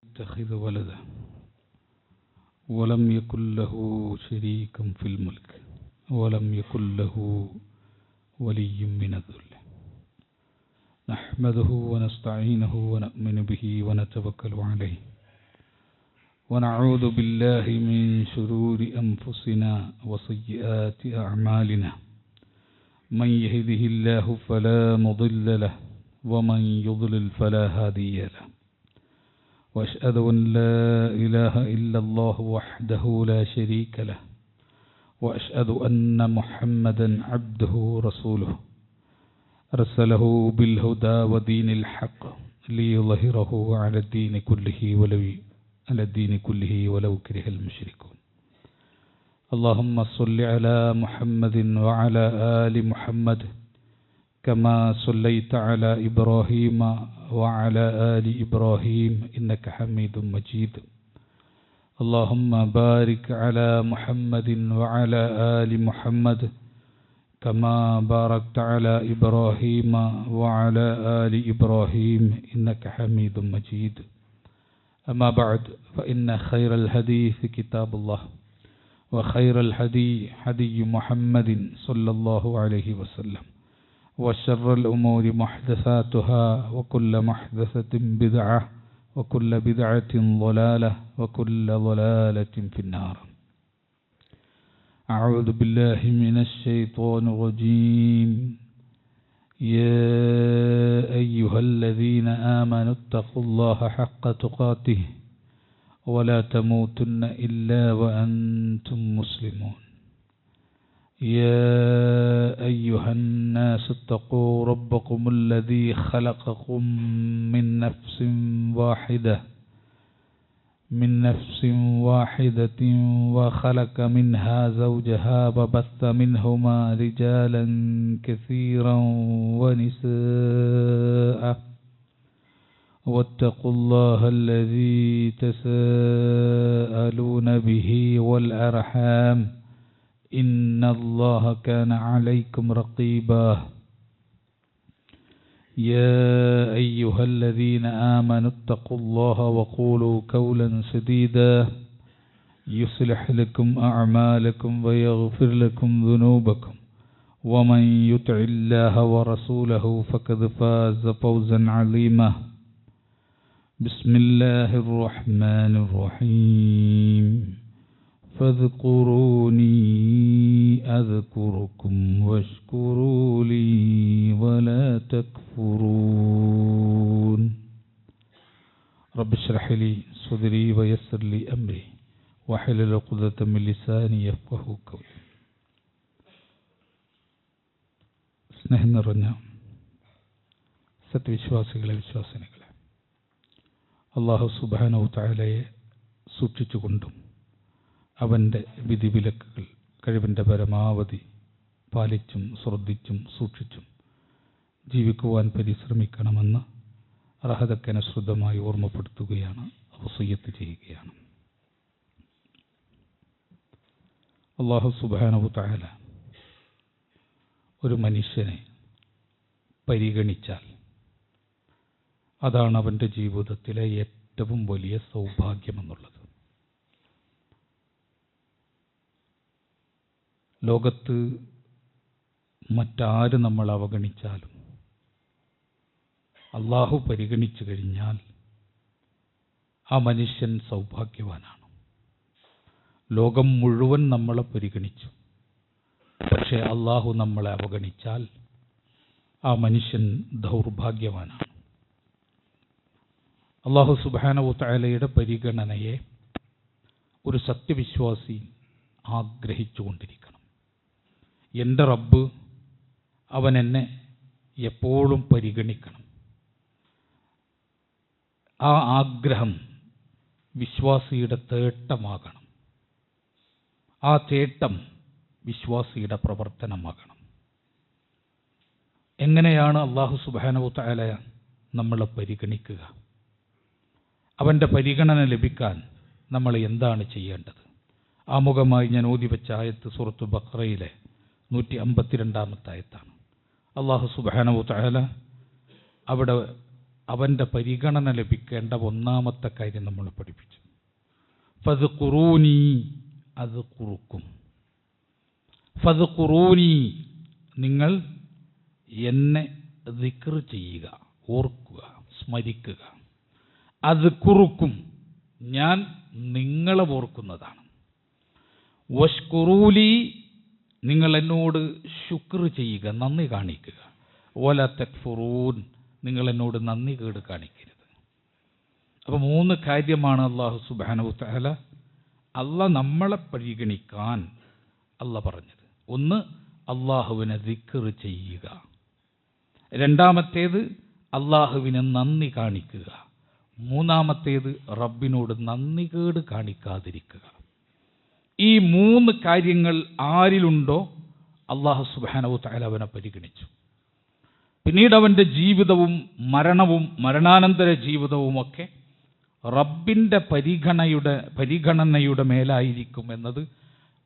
يتخذ ولدا ولم يكن له شريك في الملك ولم يكن له ولي من الذل نحمده ونستعينه ونؤمن به ونتوكل عليه ونعوذ بالله من شرور أنفسنا وسيئات أعمالنا من يهده الله فلا مضل له ومن يضلل فلا هادي له وأشهد أن لا إله إلا الله وحده لا شريك له وأشهد أن محمدا عبده ورسوله أرسله بالهدى ودين الحق ليظهره على الدين كله ولو كره المشركون اللهم صل على محمد وعلى آل محمد كما صليت على إبراهيم وعلى آل إبراهيم إنك حميد مجيد اللهم بارك على محمد وعلى آل محمد كما باركت على إبراهيم وعلى آل إبراهيم إنك حميد مجيد أما بعد فإن خير الحديث كتاب الله وخير الهدي هدي محمد صلى الله عليه وسلم وشر الأمور محدثاتها وكل محدثة بدعة وكل بدعة ضلالة وكل ضلالة في النار أعوذ بالله من الشيطان الرجيم يا أيها الذين آمنوا اتقوا الله حق تقاته ولا تموتن إلا وأنتم مسلمون يا أيها الناس اتقوا ربكم الذي خلقكم من نفس واحدة وخلق منها زوجها وبث منهما رجالا كثيرا ونساء واتقوا الله الذي تساءلون به والأرحام إن الله كان عليكم رقيبا يا أيها الذين آمنوا اتقوا الله وقولوا قولا سديدا يصلح لكم أعمالكم ويغفر لكم ذنوبكم ومن يطع الله ورسوله فقد فاز فوزا عظيما بسم الله الرحمن الرحيم فاذكروني أذكركم واشكروا لي ولا تكفرون رب اشرح لي صدري ويسر لي أمري واحلل عقدة من لساني يفقهوا قولي സ്നേഹം നിറഞ്ഞ സത്യവിശ്വാസികളെ വിശ്വാസിനികളെ അല്ലാഹു സുബ്ഹാനഹു തആലയെ സൂക്ഷിച്ചുകൊണ്ടും അവൻ്റെ വിധിവിലക്കുകൾ കഴിവിൻ്റെ പരമാവധി പാലിച്ചും ശ്രദ്ധിച്ചും സൂക്ഷിച്ചും ജീവിക്കുവാൻ പരിശ്രമിക്കണമെന്ന് അർഹതക്കനുസൃതമായി ഓർമ്മപ്പെടുത്തുകയാണ്, വസിയ്യത്ത് ചെയ്യുകയാണ്. അല്ലാഹു സുബ്ഹാനഹു തആല ഒരു മനുഷ്യനെ പരിഗണിച്ചാൽ അതാണ് അവൻ്റെ ജീവിതത്തിലെ ഏറ്റവും വലിയ സൗഭാഗ്യമെന്നുള്ളത്. ലോകത്ത് മറ്റാര് നമ്മൾ അവഗണിച്ചാലും അള്ളാഹു പരിഗണിച്ചു കഴിഞ്ഞാൽ ആ മനുഷ്യൻ സൗഭാഗ്യവാനാണ്. ലോകം മുഴുവൻ നമ്മളെ പരിഗണിച്ചു, പക്ഷേ അള്ളാഹു നമ്മളെ അവഗണിച്ചാൽ ആ മനുഷ്യൻ ദൗർഭാഗ്യവാനാണ്. അള്ളാഹു സുബ്ഹാനഹു തആലയുടെ പരിഗണനയെ ഒരു സത്യവിശ്വാസി ആഗ്രഹിച്ചുകൊണ്ടിരിക്കണം. എൻ്റെ റബ്ബ് അവൻ എന്നെ എപ്പോഴും പരിഗണിക്കണം. ആ ആഗ്രഹം വിശ്വാസിയുടെ തേട്ടമാകണം. ആ തേട്ടം വിശ്വാസിയുടെ പ്രവർത്തനമാകണം. എങ്ങനെയാണ് അല്ലാഹു സുബ്ഹാനഹു തആല നമ്മളെ പരിഗണിക്കുക? അവൻ്റെ പരിഗണന ലഭിക്കാൻ നമ്മൾ എന്താണ് ചെയ്യേണ്ടത്? ആമുഖമായി ഞാൻ ഓതിവെച്ച ആയത്ത് സൂറത്ത് ബഖറയിലെ 152-ാമത്തെ ആയത്താണ്. അല്ലാഹു സുബ്ഹാനഹു തആല അവിടെ അവൻ്റെ പരിഗണന ലഭിക്കേണ്ട ഒന്നാമത്തെ കാര്യം നമ്മൾ പഠിപ്പിച്ചു. ഫദ്കുറൂനി, അത് കുറുക്കും. ഫദ്കുറൂനി, നിങ്ങൾ എന്നെ ദിക്ർ ചെയ്യുക, ഓർക്കുക, സ്മരിക്കുക. അത് കുറുക്കും, ഞാൻ നിങ്ങളെ ഓർക്കുന്നതാണ്. വഷ്കുറൂലി, നിങ്ങൾ എന്നോട് ശുക്ർ ചെയ്യുക, നന്ദി കാണിക്കുക. വല തക്ഫുറൂൻ, നിങ്ങൾ എന്നോട് നന്ദി കേട് കാണിക്കരുത്. അപ്പോൾ 3 കാര്യമാണ് അല്ലാഹു സുബ്ഹാനഹു തആല നമ്മളെ പരിഗണിക്കാൻ പറഞ്ഞത്. ഒന്ന്, അള്ളാഹുവിനെ ദിക്ർ ചെയ്യുക. രണ്ടാമത്തേത്, അള്ളാഹുവിനെ നന്ദി കാണിക്കുക. മൂന്നാമത്തേത്, റബ്ബിനോട് നന്ദി കേട് കാണിക്കാതിരിക്കുക. ഈ 3 കാര്യങ്ങൾ ആരിലുണ്ടോ അല്ലാഹു സുബ്ഹാനഹു തആല അവനെ പരിഗണിച്ചു. പിന്നീട് അവൻ്റെ ജീവിതവും മരണവും മരണാനന്തര ജീവിതവുമൊക്കെ റബ്ബിൻ്റെ പരിഗണനയുടെ മേലായിരിക്കും എന്നത്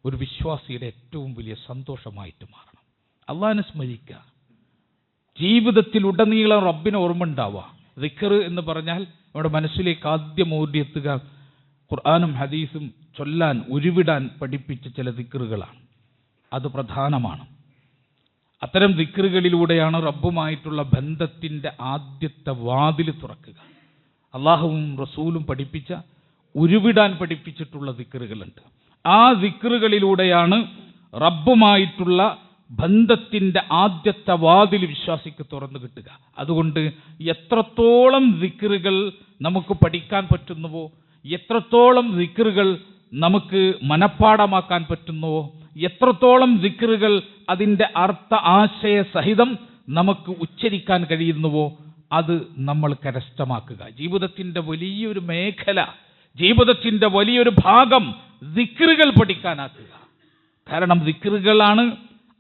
ഒരു വിശ്വാസിയുടെ ഏറ്റവും വലിയ സന്തോഷമായിട്ട് മാറണം. അള്ളാഹിനെ സ്മരിക്കുക, ജീവിതത്തിലുടനീളം റബ്ബിനെ ഓർമ്മ ഉണ്ടാവുക. ദിക്ർ എന്ന് പറഞ്ഞാൽ നമ്മുടെ മനസ്സിലേക്ക് ആദ്യം ഓടിയെത്തുക ഖുർആനും ഹദീസും ചൊല്ലാൻ ഉരുവിടാൻ പഠിപ്പിച്ച ചില ദിക്റുകളാണ്. അത് പ്രധാനമാണ്. അത്തരം ദിക്റുകളിലൂടെയാണ് റബ്ബുമായിട്ടുള്ള ബന്ധത്തിൻ്റെ ആദ്യത്തെ വാതിൽ തുറക്കുക. അള്ളാഹുവും റസൂലും പഠിപ്പിച്ച, ഉരുവിടാൻ പഠിപ്പിച്ചിട്ടുള്ള ദിക്റുകളുണ്ട്. ആ ദിക്റുകളിലൂടെയാണ് റബ്ബുമായിട്ടുള്ള ബന്ധത്തിൻ്റെ ആദ്യത്തെ വാതിൽ വിശ്വാസിക്ക് തുറന്നു കിട്ടുക. അതുകൊണ്ട് എത്രത്തോളം ദിക്റുകൾ നമുക്ക് പഠിക്കാൻ പറ്റുന്നുവോ, എത്രത്തോളം ദിക്റുകൾ നമുക്ക് മനഃപ്പാഠമാക്കാൻ പറ്റുന്നുവോ, എത്രത്തോളം ദിക്റുകൾ അതിൻ്റെ അർത്ഥ ആശയ സഹിതം നമുക്ക് ഉച്ചരിക്കാൻ കഴിയുന്നുവോ, അത് നമ്മൾ കരസ്ഥമാക്കുക. ജീവിതത്തിൻ്റെ വലിയൊരു മേഖല, ജീവിതത്തിൻ്റെ വലിയൊരു ഭാഗം ദിക്റുകൾ പഠിക്കാനാക്കുക. കാരണം ദിക്റുകളാണ്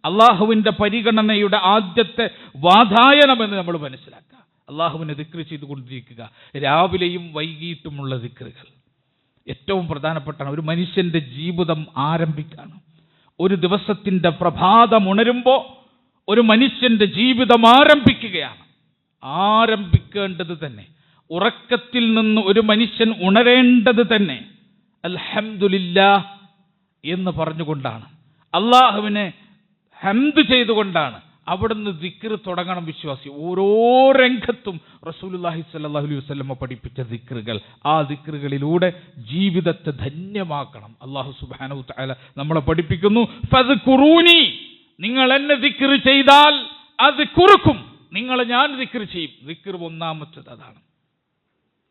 അള്ളാഹുവിൻ്റെ പരിഗണനയുടെ ആദ്യത്തെ വാതായനമെന്ന് നമ്മൾ മനസ്സിലാക്കുക. അള്ളാഹുവിനെ ദിക്ർ ചെയ്തുകൊണ്ടിരിക്കുക, രാവിലെയും വൈകിട്ടുമുള്ള ദിക്റുകൾ ഏറ്റവും പ്രധാനപ്പെട്ടാണ്. ഒരു മനുഷ്യൻ്റെ ജീവിതം ആരംഭിക്കാണ്. ഒരു ദിവസത്തിൻ്റെ പ്രഭാതം ഉണരുമ്പോൾ ഒരു മനുഷ്യൻ്റെ ജീവിതം ആരംഭിക്കുകയാണ്. ആരംഭിക്കേണ്ടത് തന്നെ, ഉറക്കത്തിൽ നിന്ന് ഒരു മനുഷ്യൻ ഉണരേണ്ടത് തന്നെ അൽഹംദുലില്ലാഹ് എന്ന് പറഞ്ഞുകൊണ്ടാണ്, അള്ളാഹുവിനെ ഹംദ് ചെയ്തുകൊണ്ടാണ്. അവിടുന്ന് ദിക്ർ തുടങ്ങണം വിശ്വാസി. ഓരോ രംഗത്തും റസൂലുള്ളാഹി സ്വല്ലല്ലാഹു അലൈഹി വസല്ലം പഠിപ്പിച്ച ദിക്റുകൾ, ആ ദിക്റുകളിലൂടെ ജീവിതത്തെ ധന്യമാക്കണം. അല്ലാഹു സുബ്ഹാനഹു തആല നമ്മളെ പഠിപ്പിക്കുന്നു, ഫദ്കുറൂനി, നിങ്ങൾ എന്നെ ദിക്ർ ചെയ്താൽ അത് കുറുക്കും, നിങ്ങളെ ഞാൻ ദിക്ർ ചെയ്യും. ദിക്ർ ഒന്നാമത്തേത് അതാണ്,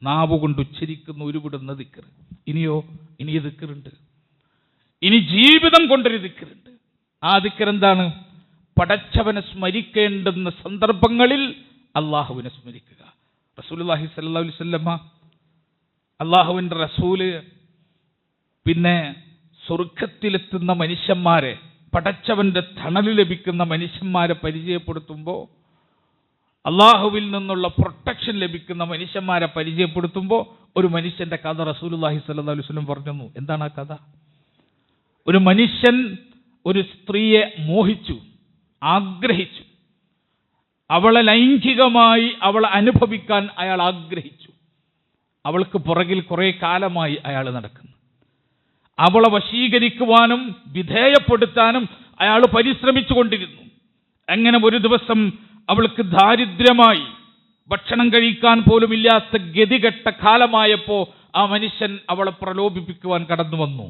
നാവ് കൊണ്ട് ഉച്ചരിക്കുന്ന ഉരുവിടുന്ന ദിക്ർ. ഇനി ദിക്റുണ്ട്, ഇനി ജീവിതം കൊണ്ടൊരു ദിക്റുണ്ട്. ആ ദിക്ർ എന്താണ്? പടച്ചവനെ സ്മരിക്കേണ്ടുന്ന സന്ദർഭങ്ങളിൽ അള്ളാഹുവിനെ സ്മരിക്കുക. റസൂലുള്ളാഹി സ്വല്ലല്ലാഹു അലൈഹി വസല്ലം, അള്ളാഹുവിൻ്റെ റസൂല്, പിന്നെ സ്വർഗത്തിലെത്തുന്ന മനുഷ്യന്മാരെ, പടച്ചവന്റെ തണല് ലഭിക്കുന്ന മനുഷ്യന്മാരെ പരിചയപ്പെടുത്തുമ്പോൾ, അള്ളാഹുവിൽ നിന്നുള്ള പ്രൊട്ടക്ഷൻ ലഭിക്കുന്ന മനുഷ്യന്മാരെ പരിചയപ്പെടുത്തുമ്പോൾ ഒരു മനുഷ്യന്റെ കഥ റസൂലുള്ളാഹി സ്വല്ലല്ലാഹു അലൈഹി വസല്ലം പറഞ്ഞു. എന്താണ് ആ കഥ? ഒരു മനുഷ്യൻ ഒരു സ്ത്രീയെ മോഹിച്ചു, ആഗ്രഹിച്ചു. അവളെ ലൈംഗികമായി അവളെ അനുഭവിക്കാൻ അയാൾ ആഗ്രഹിച്ചു. അവൾക്ക് പുറകിൽ കുറെ കാലമായി അയാൾ നടക്കുന്നു. അവളെ വശീകരിക്കുവാനും വിധേയപ്പെടുത്താനും അയാൾ പരിശ്രമിച്ചു കൊണ്ടിരുന്നു. അങ്ങനെ ഒരു ദിവസം അവൾക്ക് ദാരിദ്ര്യമായി, ഭക്ഷണം കഴിക്കാൻ പോലും ഇല്ലാത്ത ഗതികെട്ട കാലമായപ്പോൾ ആ മനുഷ്യൻ അവളെ പ്രലോഭിപ്പിക്കുവാൻ കടന്നു വന്നു.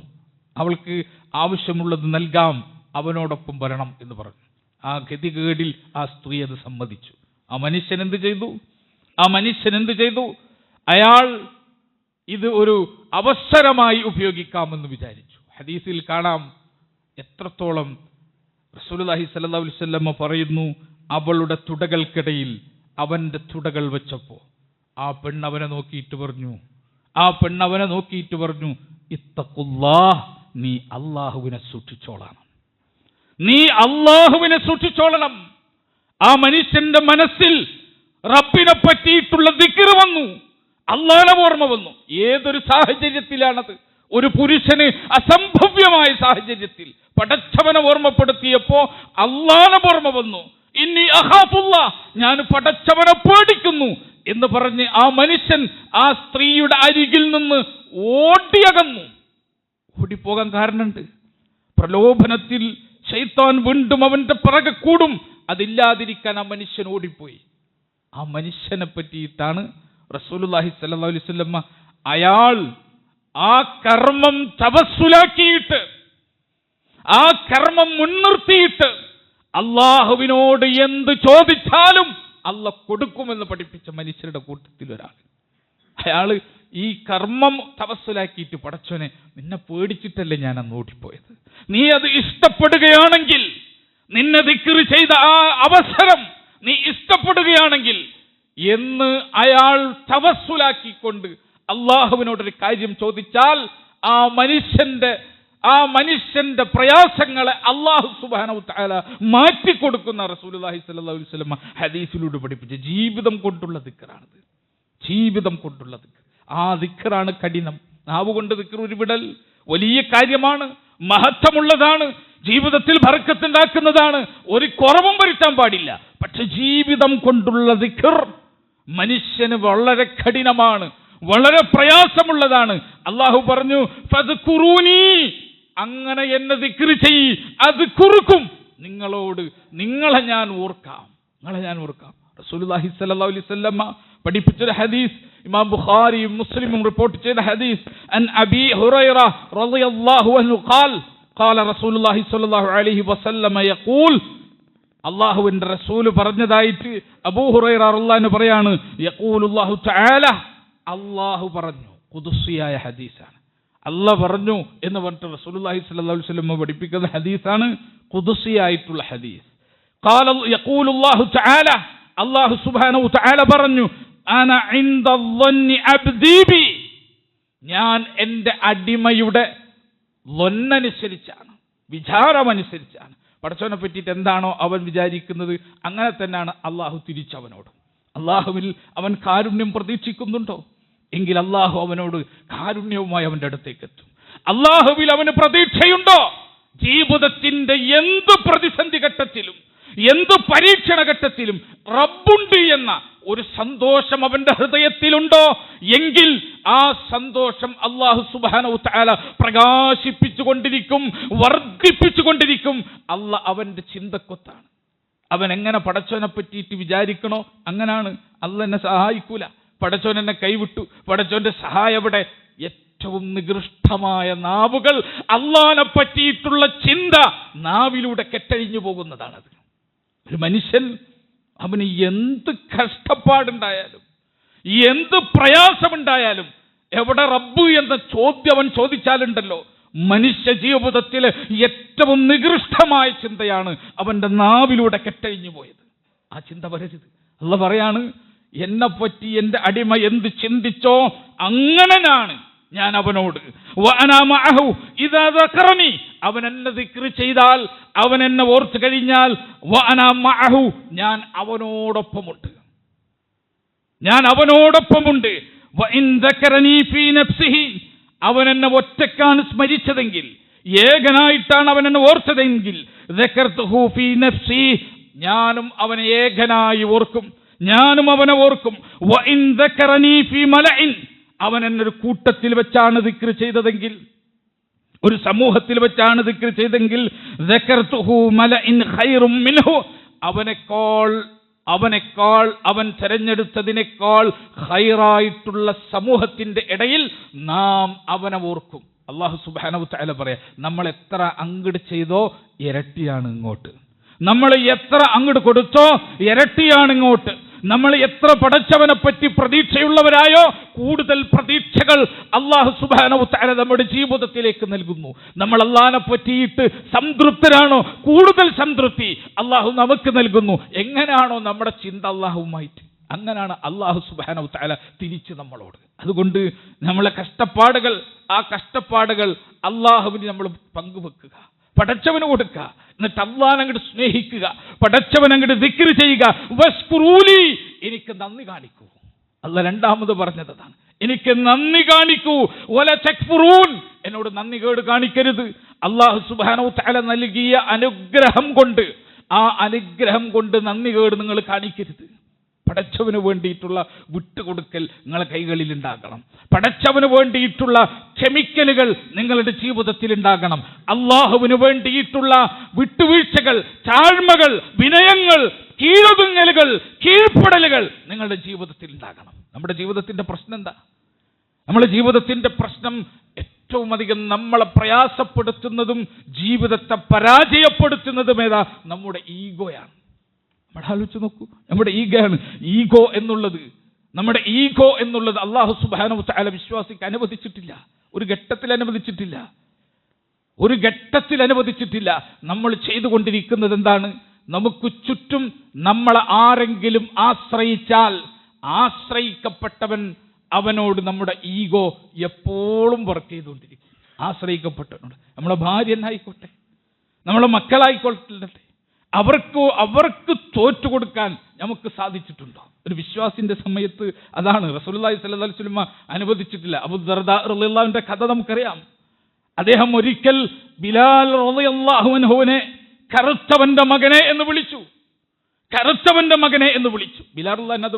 അവൾക്ക് ആവശ്യമുള്ളത് നൽകാം, അവനോടൊപ്പം വരണം എന്ന് പറഞ്ഞു. ആ ഗതികേടിൽ ആ സ്ത്രീ അത് സമ്മതിച്ചു. ആ മനുഷ്യൻ എന്ത് ചെയ്തു? അയാൾ ഇത് ഒരു അവസരമായി ഉപയോഗിക്കാമെന്ന് വിചാരിച്ചു. ഹദീസിൽ കാണാം എത്രത്തോളം റസൂലുള്ളാഹി സ്വല്ലല്ലാഹു അലൈഹി വസല്ലം പറയുന്നു, അവളുടെ തുടകൾക്കിടയിൽ അവന്റെ തുടകൾ വെച്ചപ്പോൾ ആ പെണ്ണവനെ നോക്കിയിട്ട് പറഞ്ഞു, ഇത്തഖുല്ലാഹ്, നീ അള്ളാഹുവിനെ സൂക്ഷിച്ചോളണം. ആ മനുഷ്യന്റെ മനസ്സിൽ റബ്ബിനെ പറ്റിയിട്ടുള്ള ദിക്ർ വന്നു, അള്ളാഹുവിനെ ഓർമ്മ വന്നു. ഏതൊരു സാഹചര്യത്തിലാണത്? ഒരു പുരുഷന് അസംഭവ്യമായ സാഹചര്യത്തിൽ പടച്ചവനെ ഓർമ്മപ്പെടുത്തിയപ്പോ അള്ളാഹുവിനെ ഓർമ്മ വന്നു. ഇന്നി അഖാഫുല്ലാഹ്, ഞാൻ പടച്ചവനെ പേടിക്കുന്നു എന്ന് പറഞ്ഞ് ആ മനുഷ്യൻ ആ സ്ത്രീയുടെ അരികിൽ നിന്ന് ഓടിയകന്നു. ഓടിപ്പോകാൻ കാരണമുണ്ട്. പ്രലോഭനത്തിൽ ശൈത്താൻ വീണ്ടും അവന്റെ പിറകെ കൂടും. അതില്ലാതിരിക്കാൻ ആ മനുഷ്യൻ ഓടിപ്പോയി. ആ മനുഷ്യനെ പറ്റിയിട്ടാണ് റസൂലുള്ളാഹി സ്വല്ലല്ലാഹു അലൈഹി വസല്ലം അയാൾ ആ കർമ്മം തവസ്സുലാക്കിയിട്ട്, ആ കർമ്മം മുൻനിർത്തിയിട്ട് അള്ളാഹുവിനോട് എന്ത് ചോദിച്ചാലും അള്ളാഹ് കൊടുക്കുമെന്ന് പഠിപ്പിച്ച മനുഷ്യരുടെ കൂട്ടത്തിൽ ഒരാൾ. അയാള് ഈ കർമ്മം തവസ്സുലാക്കിയിട്ട്, പടച്ചോനെ നിന്നെ പേടിച്ചിട്ടല്ലേ ഞാൻ അന്ന് ഓടിപ്പോയത്, നീ അത് ഇഷ്ടപ്പെടുകയാണെങ്കിൽ, നിന്നെ ദിക്ർ ചെയ്ത ആ അവസരം നീ ഇഷ്ടപ്പെടുകയാണെങ്കിൽ എന്ന് അയാൾ തവസ്സുലാക്കിക്കൊണ്ട് അള്ളാഹുവിനോടൊരു കാര്യം ചോദിച്ചാൽ ആ മനുഷ്യന്റെ പ്രയാസങ്ങളെ അള്ളാഹു സുബ്ഹാനഹു വ തആല മാറ്റിക്കൊടുക്കുന്ന റസൂലുള്ളാഹി സ്വല്ലല്ലാഹു അലൈഹി വസല്ലം ഹദീസിലൂടെ പഠിപ്പിച്ച ജീവിതം കൊണ്ടുള്ള ദിക്റാണിത്. ജീവിതം കൊണ്ടുള്ള ദിക്ർ. ആ ദിക്റാണ് കഠിനം. നാവ് കൊണ്ട് ദിക്ർ ഉരുവിടൽ വലിയ കാര്യമാണ്, മഹത്വമുള്ളതാണ്, ജീവിതത്തിൽ ബർക്കത്തുണ്ടാക്കുന്നതാണ്, ഒരു കുറവും വരുത്താൻ പാടില്ല. പക്ഷെ ജീവിതം കൊണ്ടുള്ള ദിക്ർ മനുഷ്യന് വളരെ കഠിനമാണ്, വളരെ പ്രയാസമുള്ളതാണ്. അള്ളാഹു പറഞ്ഞു, ഫദ്കുറൂനി, അങ്ങനെ എന്നെ ദിക്ർ ചെയ്യ്, അത് കുറുക്കും നിങ്ങളെ ഞാൻ ഓർക്കാം. റസൂലുള്ളാഹി സ്വല്ലല്ലാഹു അലൈഹി വസല്ലം പഠിപ്പിച്ചൊരു ഹദീസ്, ഇമാം ബുഖാരിയും മുസ്ലിമും റിപ്പോർട്ട് ചെയ്ത ഹദീസ്, അൻ അബീ ഹുറൈറ റളിയല്ലാഹു അൻഹു ഖാല റസൂലുള്ളാഹി സ്വല്ലല്ലാഹു അലൈഹി വസല്ലം യഖൂൽ, അല്ലാഹുവിന്റെ റസൂൽ പറഞ്ഞതായിട്ട് അബൂ ഹുറൈറ റളിയല്ലാഹു അൻഹു പറയാണ്, യഖൂലുല്ലാഹു തആല, അല്ലാഹു പറഞ്ഞു. ഖുദ്സിയായ ഹദീസാണ്. അല്ലാഹ് പറഞ്ഞു എന്ന് പറഞ്ഞിട്ട് റസൂലുള്ളാഹി സ്വല്ലല്ലാഹു അലൈഹി വസല്ലം പഠിപ്പിക്കുന്ന ഹദീസാണ്, ഖുദ്സിയായിട്ടുള്ള ഹദീസ്. ഖാല യഖൂലുല്ലാഹു തആല, അല്ലാഹു സുബ്ഹാനഹു തആല പറഞ്ഞു, അന ഇൻദ ളന്നി അബ്ദി ബി, ഞാൻ എൻ്റെ അടിമയുടെ ലൊന്നനുസരിച്ചാണ്, വിചാരമനുസരിച്ചാണ്. പടച്ചവനെ പറ്റിയിട്ട് എന്താണോ അവൻ വിചാരിക്കുന്നത് അങ്ങനെ തന്നെയാണ് അള്ളാഹു തിരിച്ചവനോട്. അള്ളാഹുവിൽ അവൻ കാരുണ്യം പ്രതീക്ഷിക്കുന്നുണ്ടോ എങ്കിൽ അള്ളാഹു അവനോട് കാരുണ്യവുമായി അവൻ്റെ അടുത്തേക്ക് എത്തും. അള്ളാഹുവിൽ അവന് പ്രതീക്ഷയുണ്ടോ, ജീവിതത്തിന്റെ എന്ത് പ്രതിസന്ധി ഘട്ടത്തിലും എന്ത് പരീക്ഷണ ഘട്ടത്തിലും റബ്ബുണ്ട് എന്ന ഒരു സന്തോഷം അവന്റെ ഹൃദയത്തിലുണ്ടോ എങ്കിൽ ആ സന്തോഷം അല്ലാഹു സുബ്ഹാനഹു തആല പ്രകാശിപ്പിച്ചുകൊണ്ടിരിക്കും, വർദ്ധിപ്പിച്ചുകൊണ്ടിരിക്കും. അല്ലാഹ് അവന്റെ ചിന്തക്കൊത്താണ്. അവൻ എങ്ങനെ പടച്ചവനെ പറ്റിയിട്ട് വിചാരിക്കണോ അങ്ങനാണ്. അല്ലാഹ് എന്നെ സഹായിക്കൂല, പടച്ചവൻ എന്നെ കൈവിട്ടു, പടച്ചവന്റെ സഹായം എവിടെ? ഏറ്റവും നികൃഷ്ടമായ നാവുകൾ അല്ലാഹനെ പറ്റിയിട്ടുള്ള ചിന്ത നാവിലൂടെ കെട്ടഴിഞ്ഞു പോകുന്നതാണത്. ഒരു മനുഷ്യൻ അവന് എന്ത് കഷ്ടപ്പാടുണ്ടായാലും എന്ത് പ്രയാസമുണ്ടായാലും എവിടെ റബ്ബ് എന്ന ചോദ്യം അവൻ ചോദിച്ചാലുണ്ടല്ലോ, മനുഷ്യ ജീവിതത്തിലെ ഏറ്റവും നികൃഷ്ടമായ ചിന്തയാണ് അവന്റെ നാവിലൂടെ കെട്ടഴിഞ്ഞു പോയത്. ആ ചിന്ത വരരുത്. അല്ലാഹ് പറയാണ്, എന്നെപ്പറ്റി എൻ്റെ അടിമ എന്ത് ചിന്തിച്ചോ അങ്ങനെയാണ് ഞാൻ അവനോട്. അവൻ എന്നെ ദിക്ർ ചെയ്താൽ, അവൻ എന്നെ ഓർത്തു കഴിഞ്ഞാൽ, ഞാൻ അവനോടൊപ്പമുണ്ട്. അവൻ എന്നെ ഒറ്റക്കാണ് സ്മരിച്ചതെങ്കിൽ, ഏകനായിട്ടാണ് അവൻ എന്നെ ഓർത്തതെങ്കിൽ, ഞാനും അവനെ ഏകനായി ഓർക്കും, ഞാനും അവനെ ഓർക്കും. അവൻ എന്നൊരു കൂട്ടത്തിൽ വെച്ചാണ് ദിക്ർ ചെയ്തതെങ്കിൽ, ഒരു സമൂഹത്തിൽ വെച്ചാണ് ദിക്ർ ചെയ്തെങ്കിൽ, അവനേക്കാൾ അവൻ തെരഞ്ഞെടുത്തതിനേക്കാൾ ഖൈറായിട്ടുള്ള സമൂഹത്തിന്റെ ഇടയിൽ നാം അവനെ ഓർക്കും. അല്ലാഹു സുബ്ഹാനഹു തആല പറയാ, നമ്മൾ എത്ര അങ്ങട് ചെയ്തോ ഇരട്ടിയാണ് ഇങ്ങോട്ട്, നമ്മൾ എത്ര അങ്ങട് കൊടുത്തോ ഇരട്ടിയാണ് ഇങ്ങോട്ട്. നമ്മൾ എത്ര പടച്ചവനെ പറ്റി പ്രതീക്ഷയുള്ളവരായോ കൂടുതൽ പ്രതീക്ഷകൾ അല്ലാഹു സുബ്ഹാനഹു തആല നമ്മുടെ ജീവിതത്തിലേക്ക് നൽകുന്നു. നമ്മൾ അല്ലാഹനെ പറ്റിയിട്ട് സംതൃപ്തരാണോ കൂടുതൽ സംതൃപ്തി അല്ലാഹു നമുക്ക് നൽകുന്നു. എങ്ങനെയാണോ നമ്മുടെ ചിന്ത അല്ലാഹുവുമായിട്ട്, അങ്ങനെയാണ് അല്ലാഹു സുബ്ഹാനഹു തആല തിരിച്ച് നമ്മളോട്. അതുകൊണ്ട് നമ്മളെ കഷ്ടപ്പാടുകൾ, ആ കഷ്ടപ്പാടുകൾ അല്ലാഹുവിന് നമ്മൾ പങ്കുവെക്കുക, പടച്ചവന് കൊടുക്കുക, എന്നിട്ട് അല്ലാഹനെ അങ്ങോട്ട് സ്നേഹിക്കുക, പടച്ചവൻ അങ്ങോട്ട് ദിക്ർ ചെയ്യുക. വസ്കുറൂലി, എനിക്ക് നന്ദി കാണിക്കൂ. അല്ലാഹ് രണ്ടാമത് പറഞ്ഞതാണ്, എനിക്ക് നന്ദി കാണിക്കൂ. വല തക്ഫുറൂൻ, എന്നോട് നന്ദി കേട് കാണിക്കരുത്. അല്ലാഹു സുബ്ഹാനഹു തആല നൽകിയ അനുഗ്രഹം കൊണ്ട്, ആ അനുഗ്രഹം കൊണ്ട് നന്ദി കേട് നിങ്ങൾ കാണിക്കരുത്. പടച്ചവന് വേണ്ടിയിട്ടുള്ള വിട്ടുകൊടുക്കൽ നിങ്ങളെ കൈകളിൽ ഉണ്ടാകണം. പടച്ചവന് വേണ്ടിയിട്ടുള്ള കെമിക്കലുകൾ നിങ്ങളുടെ ജീവിതത്തിൽ ഉണ്ടാകണം. അള്ളാഹുവിന് വേണ്ടിയിട്ടുള്ള വിട്ടുവീഴ്ചകൾ, താഴ്മകൾ, വിനയങ്ങൾ, കീഴൊതുങ്ങലുകൾ, കീഴ്പ്പെടലുകൾ നിങ്ങളുടെ ജീവിതത്തിൽ ഉണ്ടാകണം. നമ്മുടെ ജീവിതത്തിന്റെ പ്രശ്നം എന്താ? നമ്മുടെ ജീവിതത്തിന്റെ പ്രശ്നം ഏറ്റവും അധികം നമ്മളെ പ്രയാസപ്പെടുത്തുന്നതും ജീവിതത്തെ പരാജയപ്പെടുത്തുന്നതും ഏതാ? നമ്മുടെ ഈഗോയാണ്. നമ്മൾ ആലോചിച്ച് നോക്കൂ, നമ്മുടെ ഈഗോയാണ്. നമ്മുടെ ഈഗോ എന്നുള്ളത് അല്ലാഹു സുബ്ഹാനഹു വ തആല വിശ്വാസിക്ക് അനുവദിച്ചിട്ടില്ല. ഒരു ഘട്ടത്തിൽ അനുവദിച്ചിട്ടില്ല. നമ്മൾ ചെയ്തുകൊണ്ടിരിക്കുന്നത് എന്താണ്? നമുക്ക് ചുറ്റും നമ്മളെ ആരെങ്കിലും ആശ്രയിച്ചാൽ ആശ്രയിക്കപ്പെട്ടവൻ അവനോട് നമ്മുടെ ഈഗോ എപ്പോഴും വർക്ക് ചെയ്തുകൊണ്ടിരിക്കും. ആശ്രയിക്കപ്പെട്ടവനോട്, നമ്മളെ ഭാര്യ എന്നായിക്കോട്ടെ, നമ്മളെ മക്കളായിക്കോട്ടെ, അവർക്ക് തോറ്റു കൊടുക്കാൻ നമുക്ക് സാധിച്ചിട്ടുണ്ടോ? ഒരു വിശ്വാസിന്റെ സമയത്ത് അതാണ് റസൂലുള്ളാഹി സ്വല്ലല്ലാഹു അലൈഹി വസല്ലം അനുവദിച്ചിട്ടില്ല. അബൂ ദർദാ റളിയല്ലാഹു അൻഹുവിന്റെ കഥ നമുക്കറിയാം. അദ്ദേഹം ഒരിക്കൽ ബിലാൽ റളിയല്ലാഹു അൻഹുവിനെ കറുത്തവന്റെ മകനെ എന്ന് വിളിച്ചു. ബിലാൽ റളിയല്ലാഹു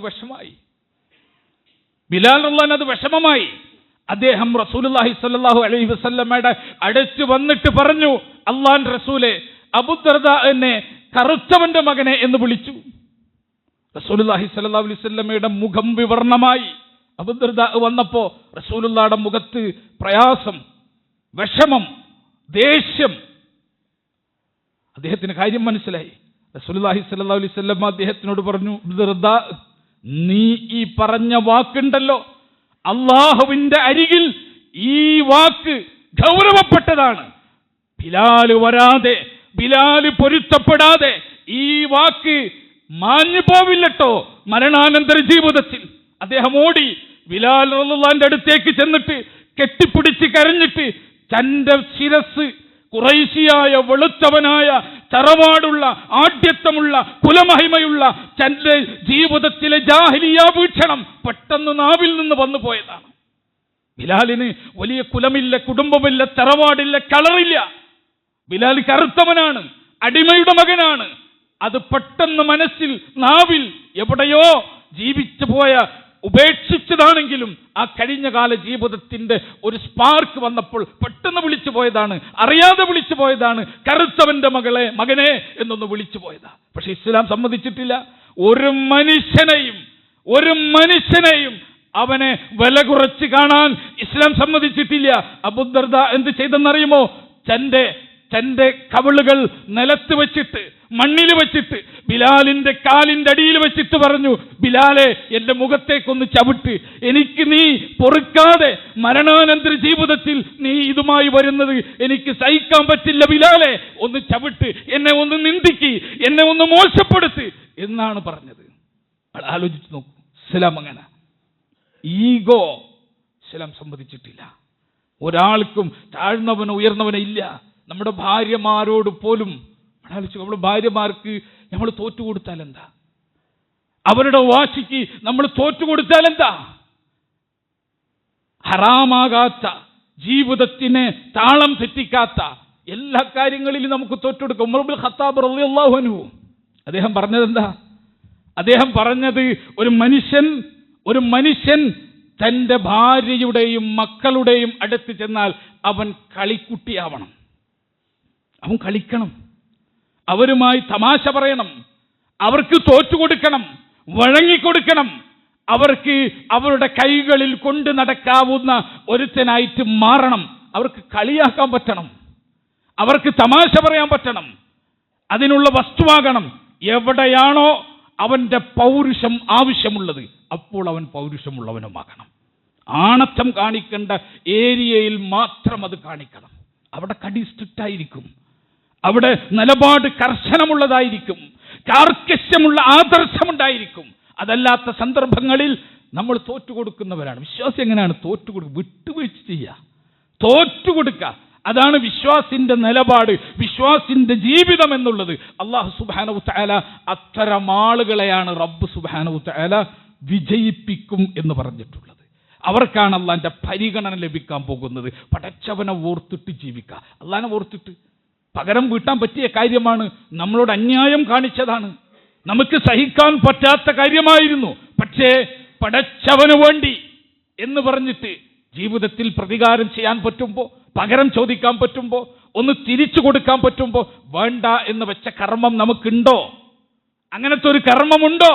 അത് വിഷമമായി. അദ്ദേഹം റസൂലുള്ളാഹി സ്വല്ലല്ലാഹു അലൈഹി വസല്ലമയുടെ അടുത്ത് വന്നിട്ട് പറഞ്ഞു, അല്ലാഹുവിന്റെ റസൂലേ, അബൂ ദർദാ എന്നെ കറുത്തവന്റെ മകനെ എന്ന് വിളിച്ചു. റസൂലുള്ളാഹി സ്വല്ലല്ലാഹു അലൈഹി വസല്ലമയുടെ മുഖം വിവർണമായി. അബൂ ദർദാ വന്നപ്പോ റസൂലുള്ളാഹിയുടെ മുഖത്ത് പ്രയാസം, വിഷമം, ദേഷ്യം. അദ്ദേഹത്തിന് കാര്യം മനസ്സിലായി. റസൂലുള്ളാഹി സ്വല്ലല്ലാഹു അലൈഹി വസല്ലം അദ്ദേഹത്തിനോട് പറഞ്ഞു, അബൂ ദർദാ, നീ ഈ പറഞ്ഞ വാക്കുണ്ടല്ലോ, അള്ളാഹുവിന്റെ അരികിൽ ഈ വാക്ക് ഗൗരവപ്പെട്ടതാണ്. ബിലാല് വരാതെ, ബിലാല് പൊരുത്തപ്പെടാതെ ഈ വാക്ക് മാഞ്ഞു പോവില്ലട്ടോ മരണാനന്തര ജീവിതത്തിൽ. അദ്ദേഹം ഓടി ബിലാൽ റളിയല്ലാഹുവിന്റെ അടുത്തേക്ക് ചെന്നിട്ട് കെട്ടിപ്പിടിച്ച് കരഞ്ഞിട്ട് തന്റെ ശിരസ്, ഖുറൈശിയായ വെളുത്തവനായ തറവാടുള്ള ആഢ്യത്വമുള്ള കുലമഹിമയുള്ള തന്റെ ജീവിതത്തിലെ ജാഹിലിയ വീക്ഷണം പെട്ടെന്ന് നാവിൽ നിന്ന് വന്നു പോയതാണ്. ബിലാലിന് വലിയ കുലമില്ല, കുടുംബമില്ല, തറവാടില്ല, കളറില്ല. ബിലാൽ കറുത്തവനാണ്, അടിമയുടെ മകനാണ്. അത് പെട്ടെന്ന് മനസ്സിൽ, നാവിൽ എവിടെയോ ജീവിച്ചു പോയ, ഉപേക്ഷിച്ചതാണെങ്കിലും ആ കഴിഞ്ഞ കാല ജീവിതത്തിന്റെ ഒരു സ്പാർക്ക് വന്നപ്പോൾ പെട്ടെന്ന് വിളിച്ചു പോയതാണ്, അറിയാതെ വിളിച്ചു പോയതാണ്. കറുത്തവന്റെ മകനെ എന്നൊന്ന് വിളിച്ചു പോയതാ. പക്ഷെ ഇസ്ലാം സമ്മതിച്ചിട്ടില്ല. ഒരു മനുഷ്യനെയും അവനെ വില കുറച്ച് കാണാൻ ഇസ്ലാം സമ്മതിച്ചിട്ടില്ല. അബൂ ദർദാ എന്ത് ചെയ്തെന്നറിയുമോ? തന്റെ കവിളുകൾ നിലത്ത് വെച്ചിട്ട്, മണ്ണിൽ വെച്ചിട്ട്, ബിലാലിന്റെ കാലിന്റെ അടിയിൽ വെച്ചിട്ട് പറഞ്ഞു, ബിലാലെ, എന്റെ മുഖത്തേക്കൊന്ന് ചവിട്ട്. എനിക്ക് നീ പൊറുക്കാതെ മരണാനന്തര ജീവിതത്തിൽ നീ ഇതുമായി വരുന്നത് എനിക്ക് സഹിക്കാൻ പറ്റില്ല. ബിലാലെ, ഒന്ന് ചവിട്ട്, എന്നെ ഒന്ന് നിന്ദിക്ക്, എന്നെ ഒന്ന് മോശപ്പെടുത്ത് എന്നാണ് പറഞ്ഞത്. ആലോചിച്ച് നോക്കൂ, ഇസ്ലാം അങ്ങനെ. ഈഗോ ഇസ്ലാം സമ്മതിച്ചിട്ടില്ല. ഒരാൾക്കും താഴ്ന്നവനോ ഉയർന്നവനോ ഇല്ല. നമ്മുടെ ഭാര്യമാരോട് പോലും നമ്മൾ ഭാര്യമാർക്ക് നമ്മൾ തോറ്റുകൊടുത്താൽ എന്താ? അവരുടെ വാശിക്ക് നമ്മൾ തോറ്റുകൊടുത്താൽ എന്താ? ഹറാമാകാത്ത, ജീവിതത്തിനെ താളം തെറ്റിക്കാത്ത എല്ലാ കാര്യങ്ങളിലും നമുക്ക് തോറ്റുകൊടുക്കും. ഉമർ ഇബ്നുൽ ഖത്താബ് റളിയല്ലാഹു അൻഹു അദ്ദേഹം പറഞ്ഞതെന്താ? അദ്ദേഹം പറഞ്ഞത്, ഒരു മനുഷ്യൻ തന്റെ ഭാര്യയുടെയും മക്കളുടെയും അടുത്ത് ചെന്നാൽ അവൻ കളിക്കുട്ടിയാവണം. അവൻ കളിക്കണം, അവരുമായി തമാശ പറയണം, അവർക്ക് തോറ്റുകൊടുക്കണം, വഴങ്ങിക്കൊടുക്കണം, അവർക്ക് അവരുടെ കൈകളിൽ കൊണ്ട് നടക്കാവുന്ന ഒരുത്തനായിട്ട് മാറണം, അവർക്ക് കളിയാക്കാൻ പറ്റണം, അവർക്ക് തമാശ പറയാൻ പറ്റണം, അതിനുള്ള വസ്തുവാകണം. എവിടെയാണോ അവന്റെ പൗരുഷം ആവശ്യമുള്ളത് അപ്പോൾ അവൻ പൗരുഷമുള്ളവനുമാകണം. ആണത്തം കാണിക്കേണ്ട ഏരിയയിൽ മാത്രം അത് കാണിക്കണം. അവിടെ കടി സ്ട്രിക്റ്റായിരിക്കും, അവിടെ നിലപാട് കർശനമുള്ളതായിരിക്കും, കാർക്കശ്യമുള്ള ആദർശമുണ്ടായിരിക്കും. അതല്ലാത്ത സന്ദർഭങ്ങളിൽ നമ്മൾ തോറ്റുകൊടുക്കുന്നവരാണ്. വിശ്വാസി എങ്ങനെയാണ് തോറ്റുകൊടുക്കുക? വിട്ടുവീഴ്ച ചെയ്യുക, തോറ്റുകൊടുക്കുക. അതാണ് വിശ്വാസിന്റെ നിലപാട്, വിശ്വാസിന്റെ ജീവിതം എന്നുള്ളത്. അല്ലാഹു സുബ്ഹാനഹു തആല അത്തരം ആളുകളെയാണ് റബ്ബ് സുബ്ഹാനഹു തആല വിജയിപ്പിക്കും എന്ന് പറഞ്ഞിട്ടുള്ളത്. അവർക്കാണ് അള്ളാന്റെ പരിഗണന ലഭിക്കാൻ പോകുന്നത്. പടച്ചവനെ ഓർത്തിട്ട് ജീവിക്കുക. അള്ളാനെ ഓർത്തിട്ട് പകരം വീട്ടാൻ പറ്റിയ കാര്യമാണ്. നമ്മളോട് അന്യായം കാണിച്ചതാണ്, നമുക്ക് സഹിക്കാൻ പറ്റാത്ത കാര്യമായിരുന്നു. പക്ഷേ പടച്ചവന് വേണ്ടി എന്ന് പറഞ്ഞിട്ട് ജീവിതത്തിൽ പ്രതികാരം ചെയ്യാൻ പറ്റുമ്പോൾ, പകരം ചോദിക്കാൻ പറ്റുമ്പോൾ, ഒന്ന് തിരിച്ചു കൊടുക്കാൻ പറ്റുമ്പോൾ വേണ്ട എന്ന് വെച്ച കർമ്മം നമുക്കുണ്ടോ? അങ്ങനത്തെ ഒരു കർമ്മമുണ്ടോ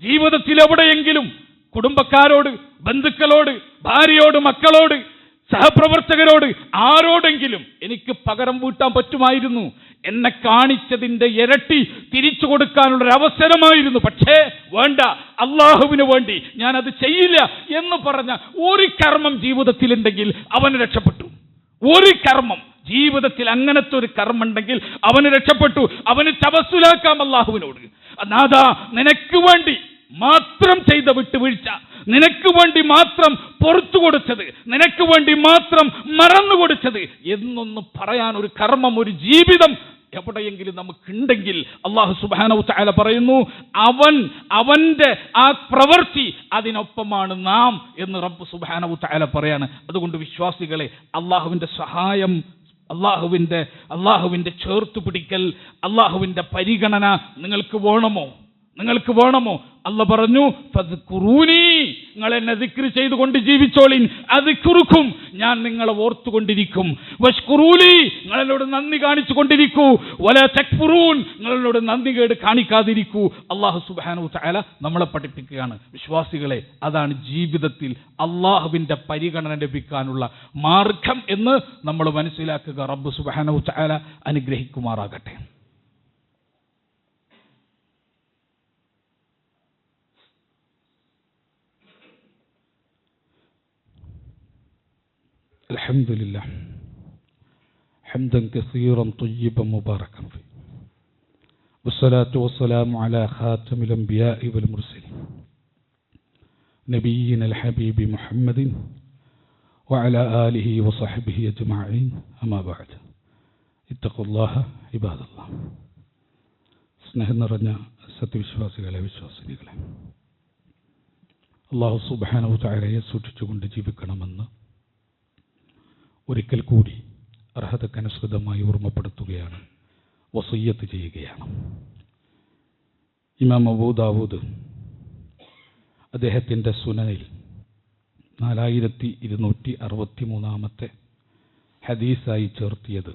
ജീവിതത്തിൽ? എവിടെയെങ്കിലും കുടുംബക്കാരോട്, ബന്ധുക്കളോട്, ഭാര്യയോട്, മക്കളോട്, സഹപ്രവർത്തകരോട്, ആരോടെങ്കിലും എനിക്ക് പകരം വീട്ടാൻ പറ്റുമായിരുന്നു, എന്നെ കാണിച്ചതിന്റെ ഇരട്ടി തിരിച്ചു കൊടുക്കാനുള്ളൊരു അവസരമായിരുന്നു, പക്ഷേ വേണ്ട, അള്ളാഹുവിന് വേണ്ടി ഞാൻ അത് ചെയ്യില്ല എന്ന് പറഞ്ഞ ഒരു കർമ്മം ജീവിതത്തിലുണ്ടെങ്കിൽ അവന് രക്ഷപ്പെട്ടു. ഒരു കർമ്മം ജീവിതത്തിൽ അങ്ങനത്തെ ഒരു കർമ്മം ഉണ്ടെങ്കിൽ അവന് രക്ഷപ്പെട്ടു. അവന് തവസ്സുലാക്കാം അള്ളാഹുവിനോട്. നാഥാ, നിനക്ക് വേണ്ടി മാത്രം ചെയ്ത വിട്ടുവീഴ്ച, നിനക്ക് വേണ്ടി മാത്രം പുറത്തു കൊടുത്തത്, നിനക്ക് വേണ്ടി മാത്രം മറന്നു കൊടുത്തത് എന്നൊന്ന് പറയാൻ ഒരു കർമ്മം, ഒരു ജീവിതം എവിടെയെങ്കിലും നമുക്കുണ്ടെങ്കിൽ അല്ലാഹു സുബ്ഹാനഹു വ തആല പറയുന്നു, അവന്റെ ആ പ്രവൃത്തി അതിനൊപ്പമാണ് നാം എന്ന് റബ്ബ് സുബ്ഹാനഹു വ തആല പറയാണ്. അതുകൊണ്ട് വിശ്വാസികളെ, അള്ളാഹുവിന്റെ സഹായം, അള്ളാഹുവിന്റെ ചേർത്ത് പിടിക്കൽ, അള്ളാഹുവിന്റെ പരിഗണന നിങ്ങൾക്ക് വേണമോ? അല്ല പറഞ്ഞു, ഫദ്കുറൂനി, നിങ്ങൾ എന്നെ ദിക്ർ ചെയ്തുകൊണ്ട് ജീവിച്ചോളിൻ, അദ്കുറുക്കും, ഞാൻ നിങ്ങളെ ഓർത്തുകൊണ്ടിരിക്കും. വഷ്കുറൂലി, നിങ്ങൾ എന്നോട് നന്ദി കാണിച്ചു കൊണ്ടിരിക്കൂ. വലാ തക്ഫുറൂൻ, നിങ്ങൾ എന്നോട് നന്ദി കേട് കാണിക്കാതിരിക്കൂ. അല്ലാഹു സുബ്ഹാനഹു വ തആല നമ്മളെ പഠിപ്പിക്കുകയാണ്. വിശ്വാസികളെ, അതാണ് ജീവിതത്തിൽ അള്ളാഹുവിന്റെ പരിഗണന ലഭിക്കാനുള്ള മാർഗം എന്ന് നമ്മൾ മനസ്സിലാക്കുക. റബ്ബ് സുബ്ഹാനഹു വ തആല അനുഗ്രഹിക്കുമാറാകട്ടെ. الحمد لله حمدا كثيرا طيبا مباركا فيه والصلاة والسلام على خاتم الأنبياء والمرسلين نبينا الحبيب محمد وعلى آله وصحبه أجمعين أما بعد اتقوا الله عباد الله. സ്നേഹം നിറഞ്ഞ സത്യവിശ്വാസികളെ, വിശ്വാസിനികളെ, അല്ലാഹു സുബ്ഹാനഹു വ തആലയെ സൂക്ഷിച്ചുകൊണ്ട് ജീവിക്കണമെന്ന് ഒരിക്കൽ കൂടി അർഹതക്കനുസൃതമായി ഓർമ്മപ്പെടുത്തുകയാണ്, വസിയ്യത്ത് ചെയ്യുകയാണ്. ഇമാം അബൂ ദാവൂദ് അദ്ദേഹത്തിൻ്റെ സുനനിൽ 4263 ഹദീസായി ചേർത്തിയത്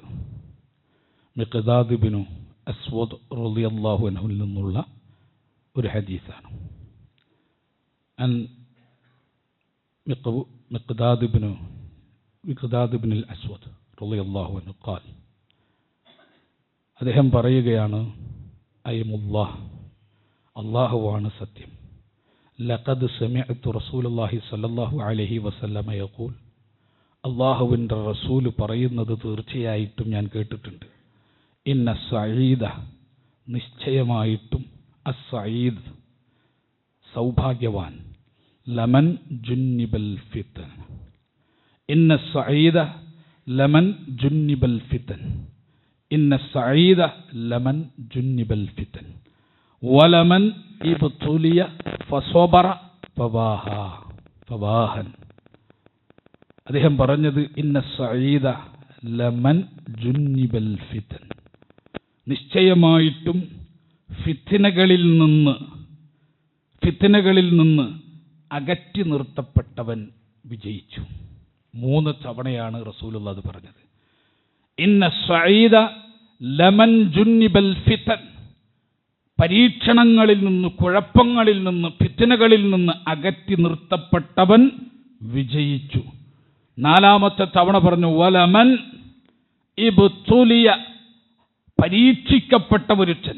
മിഖ്ദാദ് ഇബ്നു അസ്വദ് റളിയല്ലാഹു അൻഹുവിൽ നിന്നുള്ള ഒരു ഹദീസാണ്. മിഖ്ദാദ് ഇബ്നുൽ അസ്വദ് റളിയല്ലാഹു അൻഹു ഖാൽ, അദ്ദേഹം പറയുകയാണ്, അയ്മുല്ലാഹ്, അല്ലാഹുവാണ് സത്യം, ലഖദ് സമിഅ്തു റസൂലുള്ളാഹി സ്വല്ലല്ലാഹു അലൈഹി വസല്ലമ യഖൂൽ, അല്ലാഹുവിൻ്റെ റസൂൽ പറയുന്നത് തീർച്ചയായിട്ടും ഞാൻ കേട്ടിട്ടുണ്ട്, ഇന്ന സഈദ, നിശ്ചയമായിട്ടും അസ്സഈദ്, സൗഭാഗ്യവാൻ, ലമൻ ജുന്നിബൽ ഫിത്തൻ, ഇന്ന സഈദ ലമൻ ജുന്നിബൽ ഫിത്തൻ, ഇന്ന സഈദ ലമൻ ജുന്നിബൽ ഫിത്തൻ വലമൻ ഇബ്തുലിയ ഫസബറ ഫവാഹൻ. അദ്ദേഹം പറഞ്ഞത്, ഇന്ന സഈദ ലമൻ ജുന്നിബൽ ഫിത്തൻ, നിശ്ചയമായിട്ടും ഫിത്നകളിൽ നിന്ന് അകറ്റി നിർത്തപ്പെട്ടവൻ വിജയിച്ചു. 3 തവണയാണ് റസൂലുള്ളാഹി അത് പറഞ്ഞത്. ഇന്ന സഈദ ലമൻ ജുന്നിബൽ ഫിത്തൻ, പരീക്ഷണങ്ങളിൽ നിന്ന്, കുഴപ്പങ്ങളിൽ നിന്ന്, ഫിത്നകളിൽ നിന്ന് അകറ്റി നിർത്തപ്പെട്ടവൻ വിജയിച്ചു. 4ാമത്തെ തവണ പറഞ്ഞു, വലമൻ ഇബ്തുലിയ, പരീക്ഷിക്കപ്പെട്ട ഒരുത്തൻ,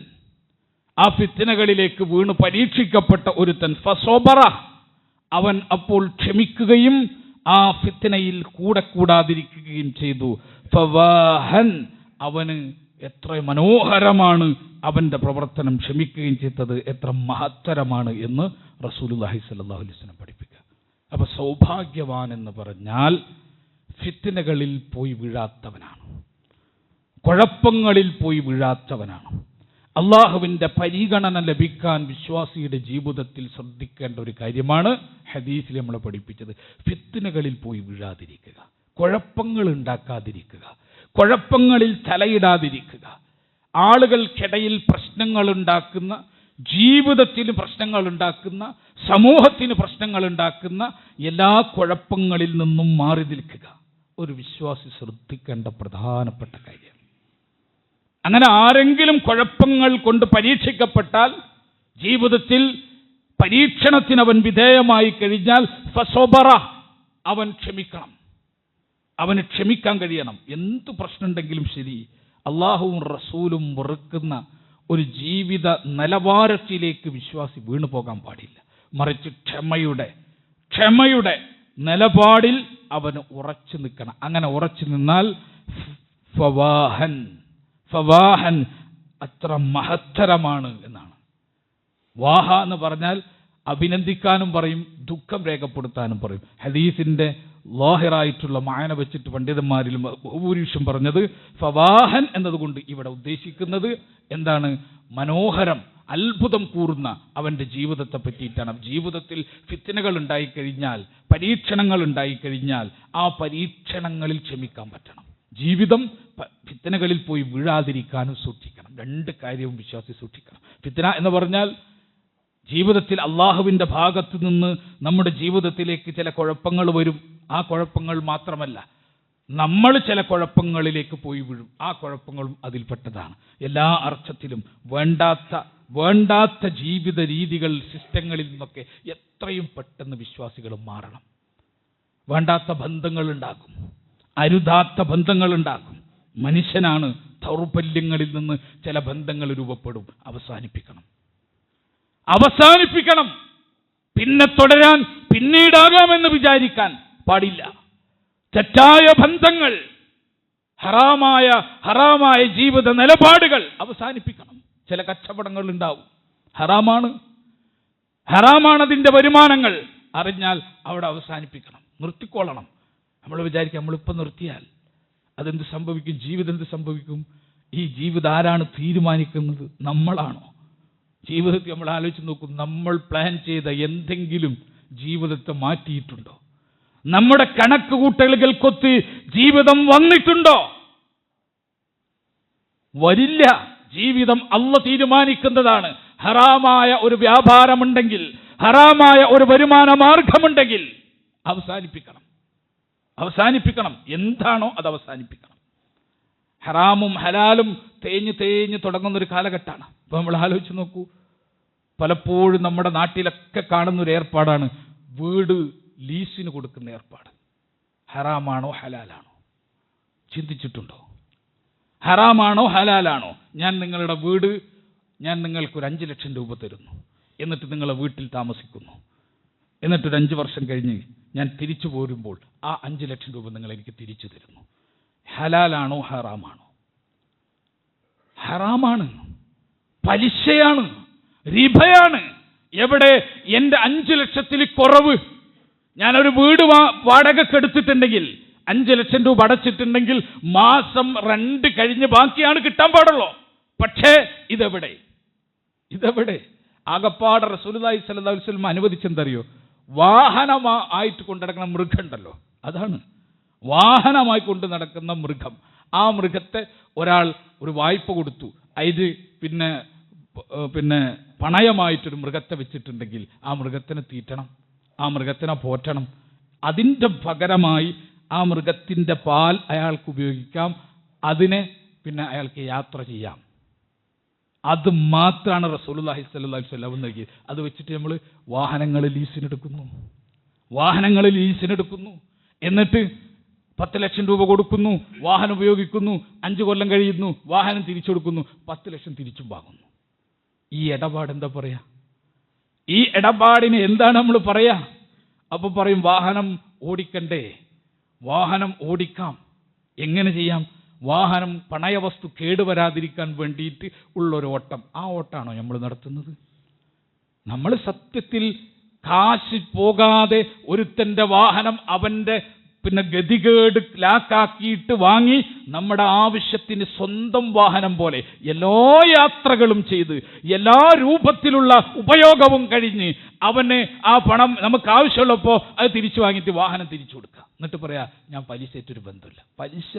ആ ഫിത്നകളിലേക്ക് വീണ് പരീക്ഷിക്കപ്പെട്ട ഒരുത്തൻ, ഫസബറ, അവൻ അപ്പോൾ ക്ഷമിക്കുകയും ആ ഫിത്നയിൽ കൂടാതിരിക്കുകയും ചെയ്തു, ഫവാഹൻ, അവന് എത്ര മനോഹരമാണ് അവന്റെ പ്രവർത്തനം, ക്ഷമിക്കുകയും ചെയ്തത് എത്ര മഹത്തരമാണ് എന്ന് റസൂലുള്ളാഹി സ്വല്ലല്ലാഹു അലൈഹി വസല്ലം പഠിപ്പിക്കുക. അപ്പൊ സൗഭാഗ്യവാൻ എന്ന് പറഞ്ഞാൽ ഫിത്നകളിൽ പോയി വീഴാത്തവനാണ്, കുഴപ്പങ്ങളിൽ പോയി വീഴാത്തവനാണ്. അള്ളാഹുവിൻ്റെ പരിഗണന ലഭിക്കാൻ വിശ്വാസിയുടെ ജീവിതത്തിൽ ശ്രദ്ധിക്കേണ്ട ഒരു കാര്യമാണ് ഹദീസിൽ നമ്മൾ പഠിപ്പിച്ചത്. ഫിത്നകളിൽ പോയി വീഴാതിരിക്കുക, കുഴപ്പങ്ങൾ ഉണ്ടാക്കാതിരിക്കുക, കുഴപ്പങ്ങളിൽ തലയിടാതിരിക്കുക, ആളുകൾക്കിടയിൽ പ്രശ്നങ്ങൾ ഉണ്ടാക്കുന്ന ജീവിതത്തിന് പ്രശ്നങ്ങൾ ഉണ്ടാക്കുന്ന, സമൂഹത്തിന് പ്രശ്നങ്ങൾ ഉണ്ടാക്കുന്ന എല്ലാ കുഴപ്പങ്ങളിൽ നിന്നും മാറി നിൽക്കുക ഒരു വിശ്വാസി ശ്രദ്ധിക്കേണ്ട പ്രധാനപ്പെട്ട കാര്യം. അങ്ങനെ ആരെങ്കിലും കുഴപ്പങ്ങൾ കൊണ്ട് പരീക്ഷിക്കപ്പെട്ടാൽ, ജീവിതത്തിൽ പരീക്ഷണത്തിന് അവൻ വിധേയമായി കഴിഞ്ഞാൽ ഫസബറ, അവൻ ക്ഷമിക്കണം. അവന് ക്ഷമിക്കാൻ കഴിയണം. എന്ത് പ്രശ്നമുണ്ടെങ്കിലും ശരി, അള്ളാഹുവും റസൂലും വെറുക്കുന്ന ഒരു ജീവിത നിലവാരത്തിലേക്ക് വിശ്വാസി വീണു പോകാൻ പാടില്ല. മറിച്ച് ക്ഷമയുടെ നിലപാടിൽ അവന് ഉറച്ചു നിൽക്കണം. അങ്ങനെ ഉറച്ചു നിന്നാൽ ഫവാഹൻ അത്ര മഹത്തരമാണ് എന്നാണ്. വാഹ എന്ന് പറഞ്ഞാൽ അഭിനന്ദിക്കാനും പറയും, ദുഃഖം രേഖപ്പെടുത്താനും പറയും. ഹദീസിന്റെ ലാഹിറായിട്ടുള്ള മായന വെച്ചിട്ട് പണ്ഡിതന്മാരിൽ ഭൂരിപക്ഷം പറഞ്ഞത് ഫവാഹൻ എന്നതുകൊണ്ട് ഇവിടെ ഉദ്ദേശിക്കുന്നത് എന്താണ്? മനോഹരം, അത്ഭുതം കൂറുന്ന അവൻ്റെ ജീവിതത്തെ പറ്റിയിട്ടാണ്. ജീവിതത്തിൽ ഫിത്നകൾ ഉണ്ടായിക്കഴിഞ്ഞാൽ, പരീക്ഷണങ്ങൾ ഉണ്ടായിക്കഴിഞ്ഞാൽ ആ പരീക്ഷണങ്ങളിൽ ക്ഷമിക്കാൻ പറ്റണം. ജീവിതം ഫിത്നകളിൽ പോയി വീഴാതിരിക്കാനും സൂക്ഷിക്കണം. രണ്ട് കാര്യവും വിശ്വാസി സൂക്ഷിക്കണം. ഫിത്ന എന്ന് പറഞ്ഞാൽ ജീവിതത്തിൽ അള്ളാഹുവിൻ്റെ ഭാഗത്തു നിന്ന് നമ്മുടെ ജീവിതത്തിലേക്ക് ചില കുഴപ്പങ്ങൾ വരും. ആ കുഴപ്പങ്ങൾ മാത്രമല്ല, നമ്മൾ ചില കുഴപ്പങ്ങളിലേക്ക് പോയി വീഴും. ആ കുഴപ്പങ്ങളും അതിൽപ്പെട്ടതാണ്. എല്ലാ അർത്ഥത്തിലും വേണ്ടാത്ത ജീവിത രീതികൾ, സിസ്റ്റങ്ങളിൽ നിന്നൊക്കെ എത്രയും പെട്ടെന്ന് വിശ്വാസികൾ മാറണം. വേണ്ടാത്ത ബന്ധങ്ങൾ ഉണ്ടാകും, അരുതാത്ത ബന്ധങ്ങൾ ഉണ്ടാകും. മനുഷ്യനാണ്, ദൗർബല്യങ്ങളിൽ നിന്ന് ചില ബന്ധങ്ങൾ രൂപപ്പെടും. അവസാനിപ്പിക്കണം. പിന്നെ തുടരാൻ, പിന്നീടാകാമെന്ന് വിചാരിക്കാൻ പാടില്ല. തെറ്റായ ബന്ധങ്ങൾ, ഹറാമായ ജീവിത നിലപാടുകൾ അവസാനിപ്പിക്കണം. ചില കച്ചവടങ്ങൾ ഉണ്ടാവും, ഹറാമാണ് അതിൻ്റെ വരുമാനങ്ങൾ അറിഞ്ഞാൽ അവിടെ അവസാനിപ്പിക്കണം, നിർത്തിക്കൊള്ളണം. നമ്മൾ വിചാരിക്കും നമ്മളിപ്പോൾ നിർത്തിയാൽ അതെന്ത് സംഭവിക്കും, ജീവിതം എന്ത് സംഭവിക്കും? ഈ ജീവിതം ആരാണ് തീരുമാനിക്കുന്നത്? നമ്മളാണോ? ജീവിതത്തിൽ നമ്മൾ ആലോചിച്ച് നോക്കും, നമ്മൾ പ്ലാൻ ചെയ്ത എന്തെങ്കിലും ജീവിതത്തെ മാറ്റിയിട്ടുണ്ടോ? നമ്മുടെ കണക്ക് കൂട്ടലുകൾക്കൊത്ത് ജീവിതം വന്നിട്ടുണ്ടോ? വരില്ല. ജീവിതം അല്ലാഹു തീരുമാനിക്കുന്നതാണ്. ഹറാമായ ഒരു വ്യാപാരമുണ്ടെങ്കിൽ, ഹറാമായ ഒരു വരുമാന മാർഗമുണ്ടെങ്കിൽ അവസാനിപ്പിക്കണം. എന്താണോ അത് അവസാനിപ്പിക്കണം. ഹറാമും ഹലാലും തേഞ്ഞ് തുടങ്ങുന്നൊരു കാലഘട്ടമാണ്. അപ്പോൾ നമ്മൾ ആലോചിച്ച് നോക്കൂ, പലപ്പോഴും നമ്മുടെ നാട്ടിലൊക്കെ കാണുന്നൊരു ഏർപ്പാടാണ് വീട് ലീസിന് കൊടുക്കുന്ന ഏർപ്പാട്. ഹറാമാണോ ഹലാലാണോ? ചിന്തിച്ചിട്ടുണ്ടോ? ഹറാമാണോ ഹലാലാണോ? ഞാൻ നിങ്ങളുടെ വീട്, ഞാൻ നിങ്ങൾക്കൊരു 5 ലക്ഷം രൂപ തരുന്നു, എന്നിട്ട് നിങ്ങളെ വീട്ടിൽ താമസിക്കുന്നു, എന്നിട്ടൊരു 5 വർഷം കഴിഞ്ഞ് ഞാൻ തിരിച്ചു പോരുമ്പോൾ ആ 5 ലക്ഷം രൂപ നിങ്ങൾ എനിക്ക് തിരിച്ചു തരുന്നു. ഹലാലാണോ ഹറാമാണോ? ഹറാമാണ്, പലിശയാണ്, റിബയാണ്. എവിടെ എൻ്റെ 5 ലക്ഷത്തിൽ കുറവ്? ഞാനൊരു വീട് വാടകയ്ക്ക് എടുത്തിട്ടുണ്ടെങ്കിൽ 5 ലക്ഷം രൂപ അടച്ചിട്ടുണ്ടെങ്കിൽ മാസം 2 കഴിഞ്ഞ് ബാക്കിയാണ് കിട്ടാൻ പാടുള്ളൂ. പക്ഷേ ഇതെവിടെ? ആകപ്പാട് റസൂലുള്ളാഹി സ്വല്ലല്ലാഹു അലൈഹി വസല്ലം അനുവദിച്ചെന്തറിയോ? വാഹനമായിട്ട് കൊണ്ടു നടക്കുന്ന മൃഗമുണ്ടല്ലോ, അതാണ് വാഹനമായി കൊണ്ട് നടക്കുന്ന മൃഗം. ആ മൃഗത്തെ ഒരാൾ ഒരു വായ്പ കൊടുത്തു, അതിന് പിന്നെ പണയമായിട്ടൊരു മൃഗത്തെ വെച്ചിട്ടുണ്ടെങ്കിൽ ആ മൃഗത്തിനെ തീറ്റണം, ആ മൃഗത്തിനെ പോറ്റണം. അതിൻ്റെ പകരമായി ആ മൃഗത്തിൻ്റെ പാൽ അയാൾക്ക് ഉപയോഗിക്കാം, അതിനെ പിന്നെ അയാൾക്ക് യാത്ര ചെയ്യാം. അത് മാത്രമാണ് റസൂലുള്ളാഹി സ്വല്ലല്ലാഹു അലൈഹി വസല്ലം നൽകിയത്. അത് വെച്ചിട്ട് നമ്മൾ വാഹനങ്ങൾ ലീസിനെടുക്കുന്നു, എന്നിട്ട് 10 ലക്ഷം രൂപ കൊടുക്കുന്നു, വാഹനം ഉപയോഗിക്കുന്നു, 5 കൊല്ലം കഴിയുന്നു, വാഹനം തിരിച്ചു കൊടുക്കുന്നു, 10 ലക്ഷം തിരിച്ചും വാങ്ങുന്നു. ഈ ഇടപാട് എന്താ പറയാ? ഈ ഇടപാടിന് എന്താണ് നമ്മൾ പറയാ? അപ്പൊ പറയും വാഹനം ഓടിക്കണ്ടേ? വാഹനം ഓടിക്കാം. എങ്ങനെ ചെയ്യാം? വാഹനം പണയവസ്തു കേടുവരാതിരിക്കാൻ വേണ്ടിയിട്ട് ഉള്ളൊരു ഓട്ടം. ആ ഓട്ടാണോ നമ്മൾ നടത്തുന്നത്? നമ്മൾ സത്യത്തിൽ കാശ് പോകാതെ ഒരുത്തൻ്റെ വാഹനം അവൻ്റെ ഗതികേട് ലാക്കാക്കിയിട്ട് വാങ്ങി നമ്മുടെ ആവശ്യത്തിന് സ്വന്തം വാഹനം പോലെ എല്ലാ യാത്രകളും ചെയ്ത് എല്ലാ രൂപത്തിലുള്ള ഉപയോഗവും കഴിഞ്ഞ് അവന് ആ പണം നമുക്ക് ആവശ്യമുള്ളപ്പോൾ അത് തിരിച്ചു വാങ്ങിയിട്ട് വാഹനം തിരിച്ചു കൊടുക്കുക. എന്നിട്ട് പറയാ ഞാൻ പലിശയായിട്ടൊരു ബന്ധമില്ല. പലിശ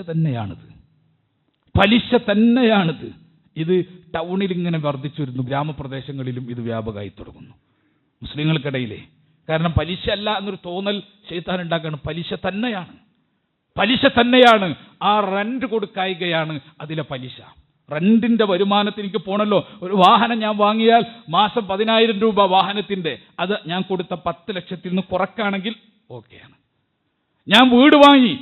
തന്നെയാണിത്. ഇത് ടൗണിൽ ഇങ്ങനെ വർദ്ധിച്ചു വരുന്നു, ഗ്രാമപ്രദേശങ്ങളിലും ഇത് വ്യാപകമായി തുടങ്ങുന്നു മുസ്ലിങ്ങൾക്കിടയിലെ. കാരണം പലിശ അല്ല എന്നൊരു തോന്നൽ ശൈത്താൻ ഉണ്ടാക്കുകയാണ്. പലിശ തന്നെയാണ്. ആ റെന്റ് കൊടുക്കായികയാണ് അതിലെ പലിശ. റെന്റിന്റെ വരുമാനത്തിന് എനിക്ക് പോണല്ലോ. ഒരു വാഹനം ഞാൻ വാങ്ങിയാൽ മാസം 10,000 രൂപ വാഹനത്തിന്റെ, അത് ഞാൻ കൊടുത്ത 10 ലക്ഷത്തിൽ നിന്ന് കുറക്കാണെങ്കിൽ ഓക്കെയാണ്. ഞാൻ വീട് വാങ്ങി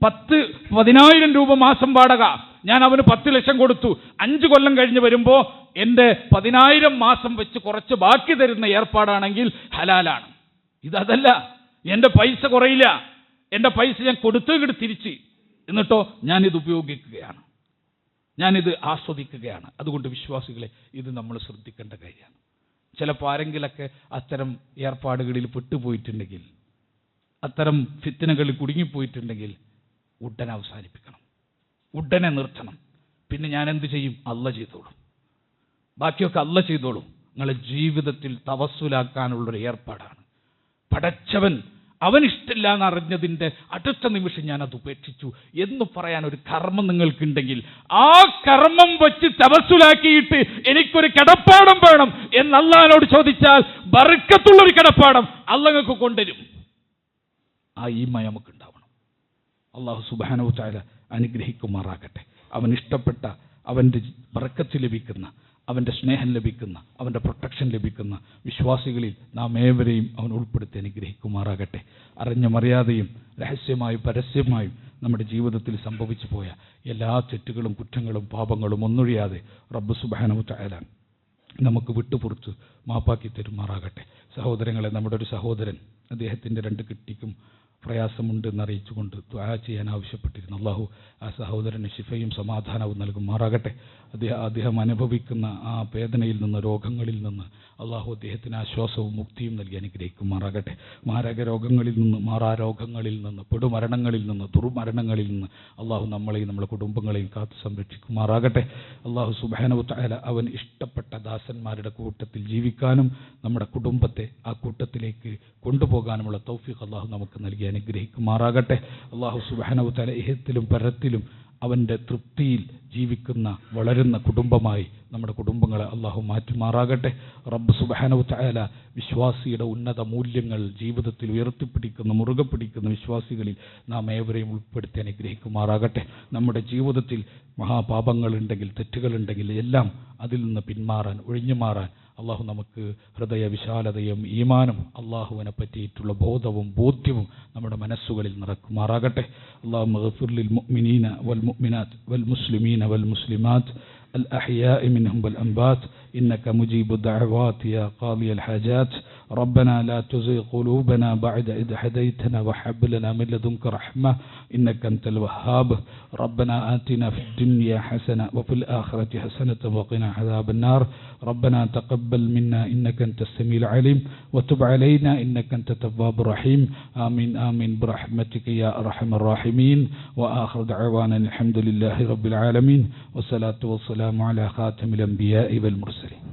10,000 രൂപ മാസം വാടക, ഞാൻ അവന് 10 ലക്ഷം കൊടുത്തു. 5 കൊല്ലം കഴിഞ്ഞ് വരുമ്പോൾ എൻ്റെ 10,000 മാസം വെച്ച് കുറച്ച് ബാക്കി തരുന്ന ഏർപ്പാടാണെങ്കിൽ ഹലാലാണ്. ഇതല്ല, എൻ്റെ പൈസ കുറയില്ല, എൻ്റെ പൈസ ഞാൻ കൊടുത്തു തിരിച്ച്, എന്നിട്ടോ ഞാനിത് ഉപയോഗിക്കുകയാണ്, ഞാനിത് ആസ്വദിക്കുകയാണ്. അതുകൊണ്ട് വിശ്വാസികളെ, ഇത് നമ്മൾ ശ്രദ്ധിക്കേണ്ട കാര്യമാണ്. ചിലപ്പോൾ ആരെങ്കിലൊക്കെ അത്തരം ഏർപ്പാടുകളിൽ പെട്ടുപോയിട്ടുണ്ടെങ്കിൽ, അത്തരം ഫിത്നകളിൽ കുടുങ്ങിപ്പോയിട്ടുണ്ടെങ്കിൽ ഉടനെ അവസാനിപ്പിക്കണം, ഉടനെ നിർത്തണം. പിന്നെ ഞാൻ എന്ത് ചെയ്യും? അള്ള ചെയ്തോളും, ബാക്കിയൊക്കെ അള്ള ചെയ്തോളും. നിങ്ങളെ ജീവിതത്തിൽ തവസ്സുലാക്കാനുള്ളൊരു ഏർപ്പാടാണ്. പടച്ചവൻ അവനിഷ്ടമില്ല എന്നറിഞ്ഞതിൻ്റെ അടുത്ത നിമിഷം ഞാൻ അത് ഉപേക്ഷിച്ചു എന്ന് പറയാൻ ഒരു കർമ്മം നിങ്ങൾക്കുണ്ടെങ്കിൽ, ആ കർമ്മം വെച്ച് തവസ്സുലാക്കിയിട്ട് എനിക്കൊരു കിടപ്പാടം വേണം എന്ന് അള്ളാഹിനോട് ചോദിച്ചാൽ ബർക്കത്തുള്ളൊരു കിടപ്പാടം അള്ളാഹ് നിങ്ങൾക്ക് കൊണ്ടുവരും. ആ ഈമ നമുക്കുണ്ടാവണം. അള്ളാഹു സുബ്ഹാനഹു വ തആല അനുഗ്രഹിക്കുമാറാകട്ടെ. അവൻ ഇഷ്ടപ്പെട്ട, അവൻ്റെ ബർക്കത്ത് ലഭിക്കുന്ന, അവൻ്റെ സ്നേഹം ലഭിക്കുന്ന, അവൻ്റെ പ്രൊട്ടക്ഷൻ ലഭിക്കുന്ന വിശ്വാസികളിൽ നാം ഏവരെയും അവൻ ഉൾപ്പെടുത്തി അനുഗ്രഹിക്കുമാറാകട്ടെ. അറിഞ്ഞുമറിയാതെയും രഹസ്യമായും പരസ്യമായും നമ്മുടെ ജീവിതത്തിൽ സംഭവിച്ചു പോയ എല്ലാ തെറ്റുകളും കുറ്റങ്ങളും പാപങ്ങളും ഒന്നൊഴിയാതെ റബ്ബ് സുബ്ഹാനഹു വ തആല നമുക്ക് വിട്ടുപുറത്ത് മാപ്പാക്കി തരുമാറാകട്ടെ. സഹോദരങ്ങളെ, നമ്മുടെ ഒരു സഹോദരൻ, അദ്ദേഹത്തിൻ്റെ 2 കിഡ്നിക്കും പ്രയാസമുണ്ട് എന്നറിയിച്ചുകൊണ്ട് ദുആ ചെയ്യാൻ ആവശ്യപ്പെട്ടിരുന്നു. അള്ളാഹു ആ സഹോദരന് ശിഫയും സമാധാനവും നൽകുമാറാകട്ടെ. അദ്ദേഹം അനുഭവിക്കുന്ന ആ വേദനയിൽ നിന്ന്, രോഗങ്ങളിൽ നിന്ന് അള്ളാഹു അദ്ദേഹത്തിന് ആശ്വാസവും മുക്തിയും നൽകി അനുഗ്രഹിക്കുമാറാകട്ടെ. മാരക രോഗങ്ങളിൽ നിന്ന്, മാറാരോഗങ്ങളിൽ നിന്ന്, പെടുമരണങ്ങളിൽ നിന്ന്, ദുർമരണങ്ങളിൽ നിന്ന് അള്ളാഹു നമ്മളെയും നമ്മുടെ കുടുംബങ്ങളെയും കാത്തു സംരക്ഷിക്കുമാറാകട്ടെ. അള്ളാഹു സുബ്ഹാനഹു വ തആല അവൻ ഇഷ്ടപ്പെട്ട ദാസന്മാരുടെ കൂട്ടത്തിൽ ജീവിക്കാനും നമ്മുടെ കുടുംബത്തെ ആ കൂട്ടത്തിലേക്ക് കൊണ്ടുപോകാനുമുള്ള തൗഫീഖ് അള്ളാഹു നമുക്ക് നൽകി അനുഗ്രഹിക്കുമാറാകട്ടെ. അള്ളാഹു സുബ്ഹാനഹു വ തആല ഇഹത്തിലും പരത്തിലും അവൻ്റെ തൃപ്തിയിൽ ജീവിക്കുന്ന വളരുന്ന കുടുംബമായി നമ്മുടെ കുടുംബങ്ങളെ അള്ളാഹു മാറ്റുമാറാകട്ടെ. റബ്ബ് സുബ്ഹാനഹു വ തആല വിശ്വാസിയുടെ ഉന്നത മൂല്യങ്ങൾ ജീവിതത്തിൽ ഉയർത്തിപ്പിടിക്കുന്ന, മുറുകെ പിടിക്കുന്ന വിശ്വാസികളിൽ നാം ഏവരെയും ഉൾപ്പെടുത്തി അനുഗ്രഹിക്കുമാറാകട്ടെ. നമ്മുടെ ജീവിതത്തിൽ മഹാപാപങ്ങളുണ്ടെങ്കിൽ, തെറ്റുകളുണ്ടെങ്കിൽ എല്ലാം അതിൽ നിന്ന് പിന്മാറാൻ, ഒഴിഞ്ഞു മാറാൻ അള്ളാഹു നമുക്ക് ഹൃദയ വിശാലതയും ഈമാനും അള്ളാഹുവിനെ പറ്റിയിട്ടുള്ള ബോധവും ബോധ്യവും നമ്മുടെ മനസ്സുകളിൽ നിറക്കുമാറാകട്ടെ. അല്ലാഹുമ്മ ഗ്ഫിർ ലിൽ മുഅ്മിനീന വൽ മുഅ്മിനാത്ത് വൽ മുസ്ലിമീന വൽ മുസ്ലിമാത്ത് الأحياء منهم والأموات إنك مجيب الدعوات يا قاضي الحاجات ربنا لا تزغ قلوبنا بعد إذ هديتنا وهب لنا من لدنك رحمة إنك أنت الوهاب ربنا آتنا في الدنيا حسنة وفي الآخرة حسنة وقنا عذاب النار ربنا تقبل منا إنك أنت السميع العليم وتب علينا إنك أنت التواب الرحيم آمين آمين برحمتك يا أرحم الراحمين وآخر دعوانا الحمد لله رب العالمين والصلاة والسلام على خاتم الأنبياء والمرسلين.